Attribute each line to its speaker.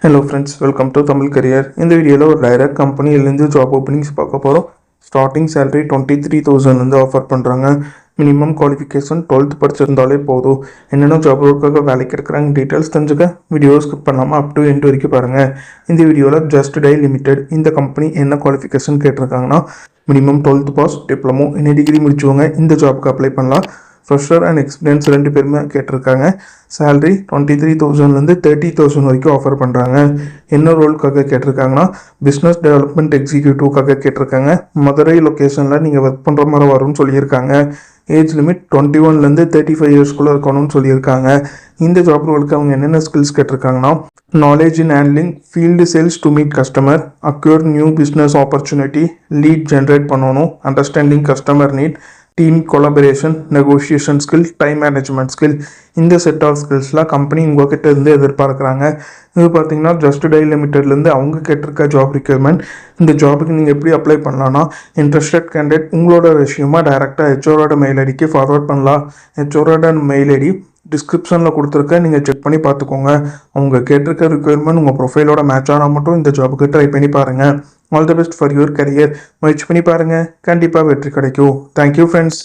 Speaker 1: Hello friends, welcome to Tamil career. இந்த வீடியோவில் ஒரு டைரக்ட் கம்பெனிலேருந்து ஜாப் ஓப்பனிங்ஸ் பார்க்க போகிறோம். ஸ்டார்டிங் சேலரி 23,000 ஆஃபர் பண்ணுறாங்க. மினிமம் குவாலிஃபிகேஷன் 12th படிச்சிருந்தாலே போதும். என்னென்ன ஜாப் ஒர்க்காக வேலைக்கு இருக்கிறாங்க டீட்டெயில்ஸ் தெரிஞ்சுக்க வீடியோ ஸ்கிப் பண்ணாமல் அப் டு எண்ட் வரைக்கும் பாருங்கள். இந்த வீடியோவில் ஜஸ்ட் டை லிமிடெட் இந்த கம்பெனி என்ன குவாலிஃபிகேஷன் கேட்டிருக்காங்கன்னா மினிமம் 12th பாஸ், டிப்ளமோ, என்ன டிகிரி முடிச்சவங்க இந்த ஜாப்க்கு அப்ளை பண்ணலாம். ஃப்ரெஷர் அண்ட் எக்ஸ்பீரியன்ஸ் 2 பேருமே கேட்டிருக்காங்க. சேலரி 23,000 30,000 வரைக்கும் ஆஃபர் பண்ணுறாங்க. என்ன ரோலுக்காக கேட்டிருக்காங்கன்னா பிஸ்னஸ் டெவலப்மெண்ட் எக்ஸிக்யூட்டிவ்காக கேட்டிருக்காங்க. மதுரை லொக்கேஷனில் நீங்கள் ஒர்க் பண்ணுற மாதிரி வரும்னு சொல்லியிருக்காங்க. ஏஜ் லிமிட் 21 35 இயர்ஸ்குள்ளே இருக்கணும்னு சொல்லியிருக்காங்க. இந்த ஜாப் ரோலுக்கு அவங்க என்னென்ன ஸ்கில்ஸ் கேட்டிருக்காங்கன்னா knowledge in handling field sales to meet customer, acquire new business opportunity, lead generate பண்ணணும், understanding customer need, team collaboration, negotiation skill, time management skill. இந்த செட் ஆஃப் ஸ்கில்ஸ்லாம் கம்பெனி உங்கள்கிட்ட இருந்து எதிர்பார்க்குறாங்க. இது பார்த்தீங்கன்னா ஜஸ்ட் டை லிமிட்டட்லேருந்து அவங்க கேட்டிருக்க ஜாப் ரிக்யர்மெண்ட். இந்த ஜாபுக்கு நீங்கள் எப்படி அப்ளை பண்ணலான்னா இன்ட்ரெஸ்டட் கேண்டிடேட் உங்களோட ரெஷ்யூமாக டைரெக்டாக ஹெச்ஓரோட மெயில் ஐடிக்கு ஃபார்வர்ட் பண்ணலாம். ஹெச்ஓரோட மெயில் ஐடி டிஸ்கிரிப்ஷனில் கொடுத்துருக்க, நீங்கள் செக் பண்ணி பார்த்துக்கோங்க. அவங்க கேட்டிருக்க ரிக்யர்மெண்ட் உங்கள் ப்ரொஃபைலோட மேட்ச் ஆனால் மட்டும் இந்த ஜாபுக்கு ட்ரை பண்ணி பாருங்கள். All the best for your career. முயற்சி பண்ணி பாருங்கள், கண்டிப்பாக வெற்றி கிடைக்கும். Thank you friends.